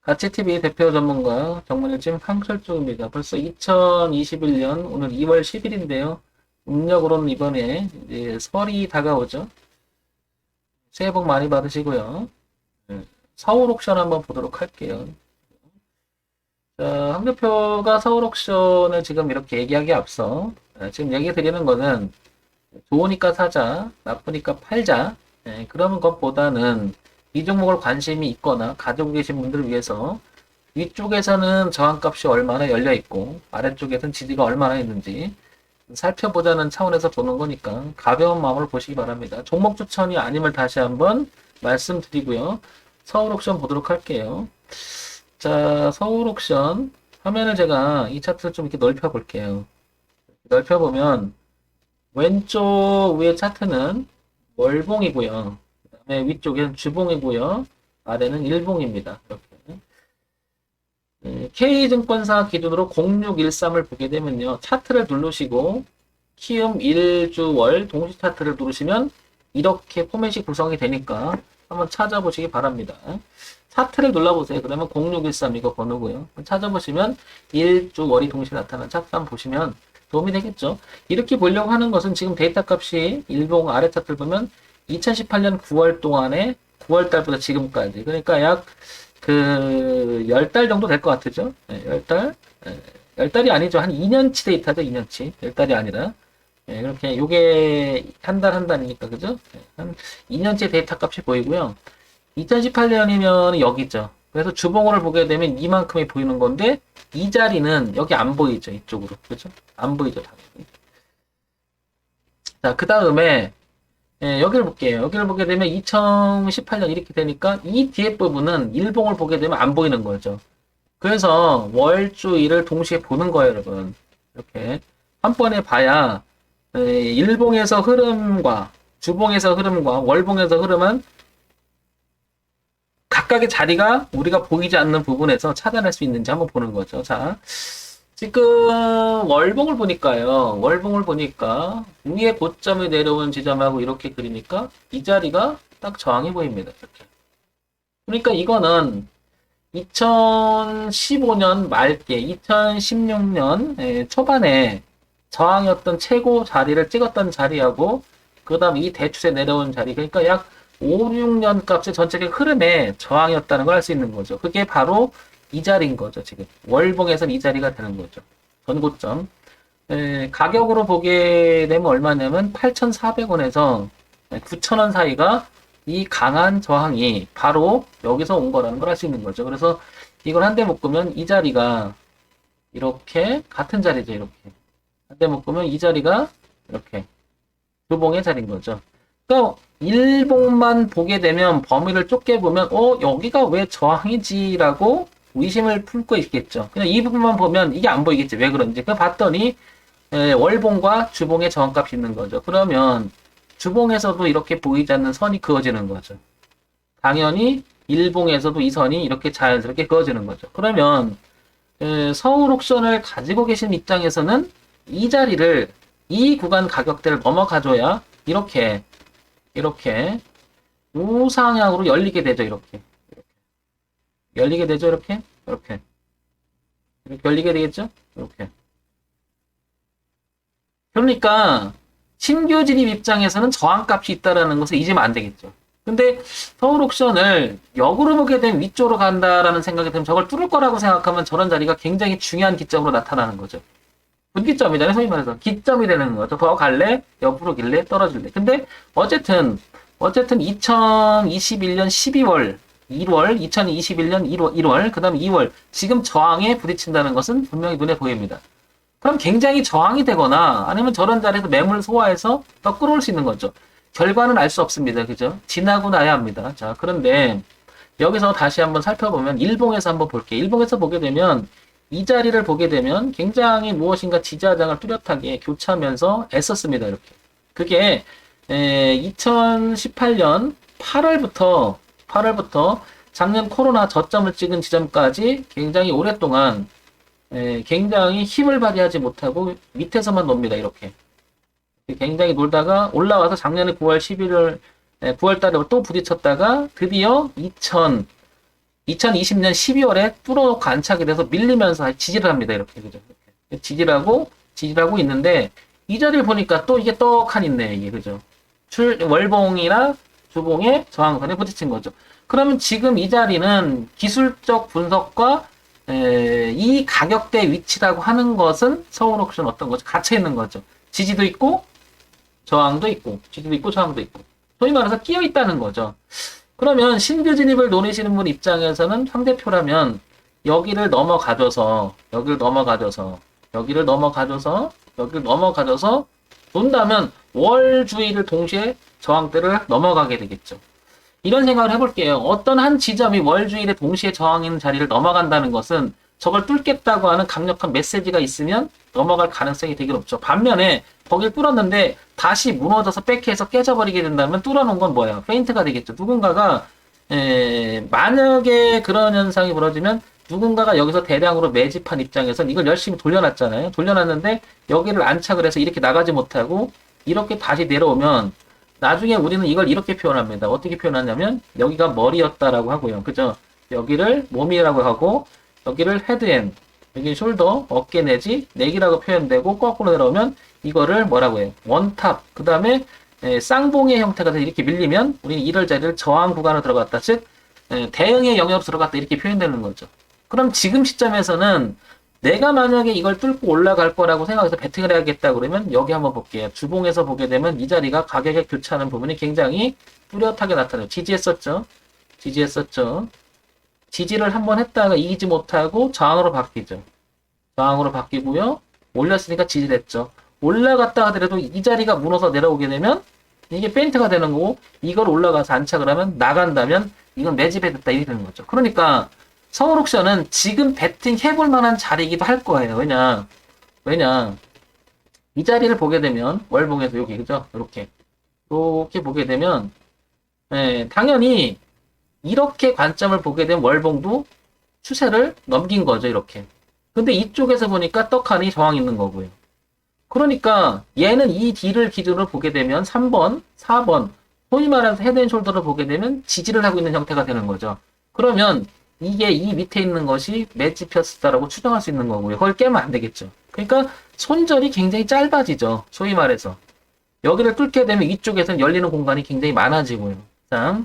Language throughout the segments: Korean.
가치TV 대표 전문가 정문일진 황철중입니다. 벌써 2021년 오늘 2월 10일인데요. 음력으로는 이번에 이제 설이 다가오죠. 새해 복 많이 받으시고요. 서울 옥션 한번 보도록 할게요. 자, 황 대표가 서울 옥션을 지금 이렇게 얘기하기에 앞서 지금 얘기 드리는 거는 좋으니까 사자, 나쁘니까 팔자, 그런 것보다는 이 종목을 관심이 있거나 가지고 계신 분들을 위해서 위쪽에서는 저항값이 얼마나 열려 있고 아래쪽에서는 지지가 얼마나 있는지 살펴보자는 차원에서 보는 거니까 가벼운 마음으로 보시기 바랍니다. 종목 추천이 아님을 다시 한번 말씀드리고요. 서울 옥션 보도록 할게요. 자, 서울 옥션 화면을 제가 이 차트를 좀 이렇게 넓혀 볼게요. 넓혀 보면 왼쪽 위에 차트는 월봉이고요. 그 다음에 위쪽에는 주봉이고요. 아래는 일봉입니다. 이렇게. K증권사 기준으로 0613을 보게 되면요. 차트를 누르시고 키움 1주월 동시 차트를 누르시면 이렇게 포맷이 구성이 되니까 한번 찾아보시기 바랍니다. 차트를 눌러보세요. 그러면 0613 이거 번호고요. 찾아보시면 1주월이 동시에 나타나는 차트 한번 보시면 도움이 되겠죠. 이렇게 보려고 하는 것은 지금 데이터 값이 일봉 아래 차트를 보면 2018년 9월 동안에 9월 달부터 지금까지 그러니까 약 10달 정도 될 것 같으죠. 10달? 10달이 아니죠. 한 2년치 데이터죠. 2년치. 10달이 아니라. 이렇게 요게 한 달 한 달이니까 그죠? 한 2년치 데이터 값이 보이고요. 2018년이면 여기죠. 그래서 주봉을 보게 되면 이만큼이 보이는 건데 이 자리는 여기 안 보이죠. 이쪽으로. 그죠? 안 보이죠. 당연히. 자, 그 다음에 여기를 볼게요. 여기를 보게 되면 2018년 이렇게 되니까 이 뒤에 부분은 일봉을 보게 되면 안 보이는 거죠. 그래서 월주일을 동시에 보는 거예요, 여러분. 이렇게 한 번에 봐야 일봉에서 흐름과 주봉에서 흐름과 월봉에서 흐름은 각각의 자리가 우리가 보이지 않는 부분에서 찾아낼 수 있는지 한번 보는 거죠. 자, 지금 월봉을 보니까요. 월봉을 보니까 위에 고점이 내려온 지점하고 이렇게 그리니까 이 자리가 딱 저항이 보입니다. 이렇게. 그러니까 이거는 2015년 말께 2016년 초반에 저항이었던 최고 자리를 찍었던 자리하고 그 다음 이 대추세 내려온 자리 그러니까 약 5, 6년 값의 전체적인 흐름에 저항이었다는 걸 알 수 있는 거죠. 그게 바로 이 자리인 거죠. 지금 월봉에서는 이 자리가 되는 거죠. 전고점. 가격으로 보게 되면 얼마냐면 8,400원에서 9,000원 사이가 이 강한 저항이 바로 여기서 온 거라는 걸 알 수 있는 거죠. 그래서 이걸 한 대 묶으면 이 자리가 이렇게 같은 자리죠. 이렇게 한 대 묶으면 이 자리가 이렇게 주봉의 자리인 거죠. 그러니까 일봉만 보게 되면 범위를 좁게 보면 여기가 왜 저항이지라고 의심을 품고 있겠죠. 그냥 이 부분만 보면 이게 안 보이겠지. 왜 그런지. 그 봤더니 월봉과 주봉의 저항값이 있는 거죠. 그러면 주봉에서도 이렇게 보이지 않는 선이 그어지는 거죠. 당연히 일봉에서도 이 선이 이렇게 자연스럽게 그어지는 거죠. 그러면 서울 옥션을 가지고 계신 입장에서는 이 자리를 이 구간 가격대를 넘어가줘야 이렇게 우상향으로 열리게 되죠. 이렇게 열리게 되죠. 이렇게 열리게 되겠죠. 이렇게. 그러니까 신규 진입 입장에서는 저항값이 있다라는 것을 잊으면 안 되겠죠. 근데 서울 옥션을 역으로 보게 되면 위쪽으로 간다라는 생각이 들면 저걸 뚫을 거라고 생각하면 저런 자리가 굉장히 중요한 기점으로 나타나는 거죠. 분기점이잖아요. 소위 말해서 기점이 되는 거죠. 더 갈래? 옆으로 길래? 떨어질래? 근데 어쨌든 2021년 12월 1월, 2021년 1월, 그 다음에 2월, 지금 저항에 부딪힌다는 것은 분명히 눈에 보입니다. 그럼 굉장히 저항이 되거나 아니면 저런 자리에서 매물 소화해서 더 끌어올 수 있는 거죠. 결과는 알 수 없습니다. 그죠? 지나고 나야 합니다. 자, 그런데 여기서 다시 한번 살펴보면 일봉에서 한번 볼게요. 일봉에서 보게 되면 이 자리를 보게 되면 굉장히 무엇인가 지지하장을 뚜렷하게 교차하면서 애썼습니다. 이렇게. 그게 2018년 8월부터 작년 코로나 저점을 찍은 지점까지 굉장히 오랫동안 굉장히 힘을 발휘하지 못하고 밑에서만 놉니다. 이렇게. 굉장히 놀다가 올라와서 작년에 9월 11월 9월 달에 또 부딪혔다가 드디어 2020년 12월에 뚫어놓고 안착이 돼서 밀리면서 지지를 합니다. 이렇게. 그죠? 이렇게. 지지를 하고 있는데, 이 자리를 보니까 또 이게 떡하니 있네, 이게. 그죠? 월봉이나 주봉의 저항선에 부딪힌 거죠. 그러면 지금 이 자리는 기술적 분석과 이 가격대 위치라고 하는 것은 서울 옥션 어떤 거죠? 갇혀 있는 거죠. 지지도 있고, 저항도 있고, 지지도 있고, 저항도 있고. 소위 말해서 끼어 있다는 거죠. 그러면 신규 진입을 노리시는 분 입장에서는 상대표라면 여기를 넘어가줘서 논다면 월 주의를 동시에 저항대를 넘어가게 되겠죠. 이런 생각을 해볼게요. 어떤 한 지점이 월 주일에 동시에 저항 있는 자리를 넘어간다는 것은 저걸 뚫겠다고 하는 강력한 메시지가 있으면 넘어갈 가능성이 되게 높죠. 반면에 거길 뚫었는데 다시 무너져서 백해서 깨져버리게 된다면 뚫어놓은 건 뭐야? 페인트가 되겠죠. 누군가가 만약에 그런 현상이 벌어지면 누군가가 여기서 대량으로 매집한 입장에선 이걸 열심히 돌려놨잖아요. 돌려놨는데 여기를 안착을 해서 이렇게 나가지 못하고 이렇게 다시 내려오면 나중에 우리는 이걸 이렇게 표현합니다. 어떻게 표현하냐면 여기가 머리였다라고 하고요. 그죠? 여기를 몸이라고 하고 여기를 헤드앤, 여기 숄더, 어깨 내지 내기라고 표현되고 거꾸로 내려오면 이거를 뭐라고 해요? 원탑, 그 다음에 쌍봉의 형태가 돼서 이렇게 밀리면 우리는 이럴 자리를 저항 구간으로 들어갔다. 즉 대응의 영역으로 들어갔다 이렇게 표현되는 거죠. 그럼 지금 시점에서는 내가 만약에 이걸 뚫고 올라갈 거라고 생각해서 베팅을 해야겠다 그러면 여기 한번 볼게요. 주봉에서 보게 되면 이 자리가 가격에 교차하는 부분이 굉장히 뚜렷하게 나타나요. 지지했었죠. 지지를 한번 했다가 이기지 못하고 저항으로 바뀌죠. 저항으로 바뀌고요. 올렸으니까 지지를 했죠. 올라갔다 하더라도 이 자리가 무너져 내려오게 되면 이게 페인트가 되는 거고 이걸 올라가서 안착을 하면 나간다면 이건 매집해 됐다 이렇게 되는 거죠. 그러니까 서울 옥션은 지금 베팅 해볼 만한 자리이기도 할 거예요. 왜냐 이 자리를 보게 되면 월봉에서 여기 그죠? 이렇게 보게 되면 당연히 이렇게 관점을 보게 되면 월봉도 추세를 넘긴 거죠. 이렇게. 근데 이쪽에서 보니까 떡하니 저항 있는 거고요. 그러니까 얘는 이 D를 기준으로 보게 되면 3번, 4번 소위 말해서 헤드앤숄더를 보게 되면 지지를 하고 있는 형태가 되는 거죠. 그러면 이게 이 밑에 있는 것이 매집혔다라고 추정할 수 있는 거고요. 그걸 깨면 안 되겠죠. 그러니까 손절이 굉장히 짧아지죠. 소위 말해서. 여기를 뚫게 되면 이쪽에서는 열리는 공간이 굉장히 많아지고요. 자,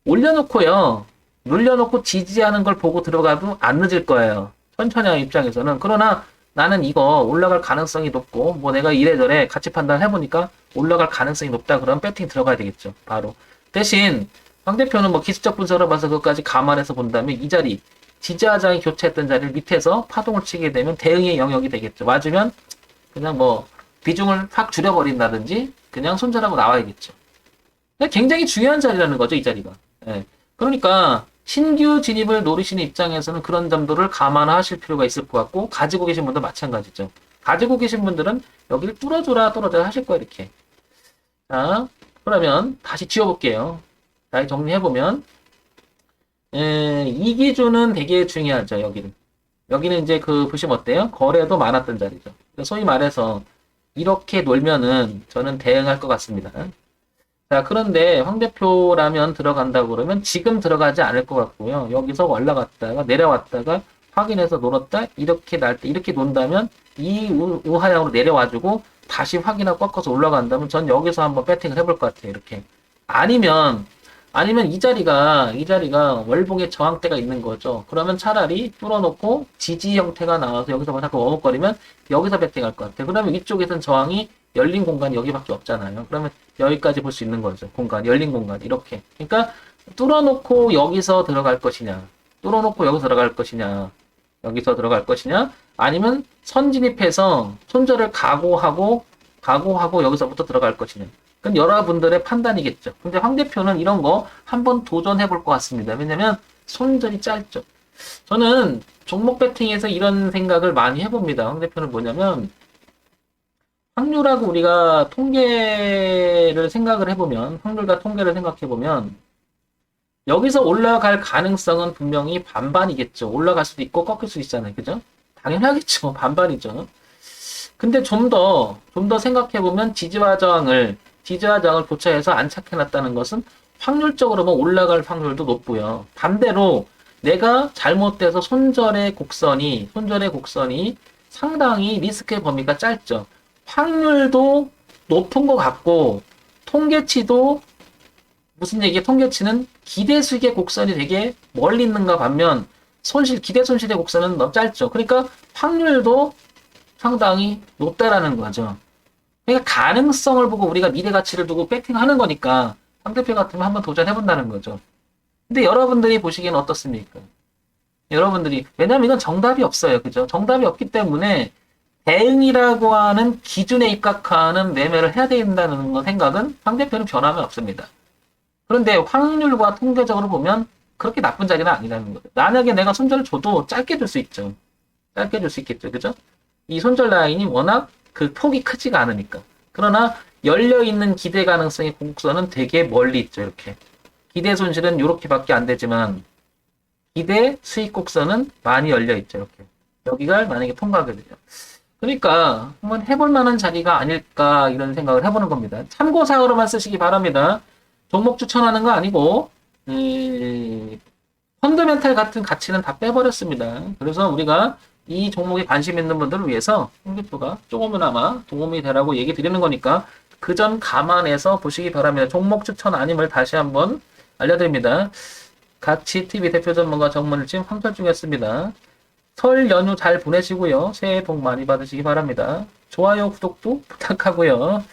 올려놓고요. 눌려놓고 지지하는 걸 보고 들어가도 안 늦을 거예요. 천천히 하는 입장에서는. 그러나 나는 이거 올라갈 가능성이 높고 뭐 내가 이래저래 가치 판단해보니까 올라갈 가능성이 높다 그러면 배팅 들어가야 되겠죠. 바로. 대신 상대편은 뭐 기술적 분석을 봐서 그것까지 감안해서 본다면 이 자리 지지하장이 교차했던 자리를 밑에서 파동을 치게 되면 대응의 영역이 되겠죠. 맞으면 그냥 뭐 비중을 확 줄여버린다든지 그냥 손절하고 나와야겠죠. 굉장히 중요한 자리라는 거죠. 이 자리가. 예. 그러니까 신규 진입을 노리시는 입장에서는 그런 점들을 감안하실 필요가 있을 것 같고 가지고 계신 분도 마찬가지죠. 가지고 계신 분들은 여기를 뚫어줘라 하실 거예요. 이렇게. 자, 그러면 다시 지워볼게요. 다시 정리해보면 이 기준은 되게 중요하죠. 여기는 이제 보시면 어때요? 거래도 많았던 자리죠. 소위 말해서 이렇게 놀면은 저는 대응할 것 같습니다. 자, 그런데 황 대표라면 들어간다고 그러면 지금 들어가지 않을 것 같고요. 여기서 올라갔다가 내려왔다가 확인해서 놀았다 이렇게 날 때 이렇게 논다면 이 우하향으로 내려와주고 다시 확인하고 꺾어서 올라간다면 전 여기서 한번 배팅을 해볼 것 같아요. 이렇게. 아니면 이 자리가 월봉의 저항대가 있는 거죠. 그러면 차라리 뚫어놓고 지지 형태가 나와서 여기서 자꾸 머뭇거리면 여기서 배팅할 것 같아요. 그러면 이쪽에서는 저항이 열린 공간이 여기밖에 없잖아요. 그러면 여기까지 볼 수 있는 거죠. 열린 공간 이렇게. 그러니까 뚫어놓고 여기서 들어갈 것이냐, 여기서 들어갈 것이냐, 아니면 선진입해서 손절을 각오하고 여기서부터 들어갈 것이냐. 그건 여러분들의 판단이겠죠. 근데 황 대표는 이런 거 한번 도전해 볼 것 같습니다. 왜냐면 손절이 짧죠. 저는 종목 배팅에서 이런 생각을 많이 해봅니다. 황 대표는 뭐냐면 확률과 통계를 생각해보면 여기서 올라갈 가능성은 분명히 반반이겠죠. 올라갈 수도 있고 꺾일 수도 있잖아요. 그죠? 당연하겠죠. 반반이죠. 근데 좀 더 생각해보면 지지와 저항을 교차해서 안착해놨다는 것은 확률적으로 올라갈 확률도 높고요. 반대로 내가 잘못돼서 손절의 곡선이 상당히 리스크의 범위가 짧죠. 확률도 높은 것 같고, 통계치도 무슨 얘기야? 통계치는 기대 수익의 곡선이 되게 멀리 있는가 반면 기대 손실의 곡선은 너무 짧죠. 그러니까 확률도 상당히 높다라는 거죠. 그러니까 가능성을 보고 우리가 미래 가치를 두고 배팅하는 거니까 상대표 같으면 한번 도전해본다는 거죠. 근데 여러분들이 보시기에는 어떻습니까? 왜냐면 이건 정답이 없어요. 그죠? 정답이 없기 때문에 대응이라고 하는 기준에 입각하는 매매를 해야 된다는 생각은 상대편은 변함이 없습니다. 그런데 확률과 통계적으로 보면 그렇게 나쁜 자리는 아니라는 거죠. 만약에 내가 손절을 줘도 짧게 줄 수 있죠. 짧게 줄 수 있겠죠. 그죠? 이 손절 라인이 워낙 그 폭이 크지가 않으니까. 그러나 열려있는 기대 가능성의 곡선은 되게 멀리 있죠. 이렇게. 기대 손실은 이렇게밖에 안 되지만 기대 수익 곡선은 많이 열려있죠. 이렇게. 여기가 만약에 통과하게 되죠. 그러니까 한번 해볼 만한 자리가 아닐까 이런 생각을 해보는 겁니다. 참고사항으로만 쓰시기 바랍니다. 종목 추천하는 거 아니고 펀더멘탈 같은 가치는 다 빼버렸습니다. 그래서 우리가 이 종목에 관심 있는 분들을 위해서 홍대표가 조금이나마 도움이 되라고 얘기 드리는 거니까 그 점 감안해서 보시기 바랍니다. 종목 추천 아님을 다시 한번 알려드립니다. 가치TV 대표 전문가 정문일침 황철 중이었습니다. 설 연휴 잘 보내시고요. 새해 복 많이 받으시기 바랍니다. 좋아요, 구독도 부탁하고요.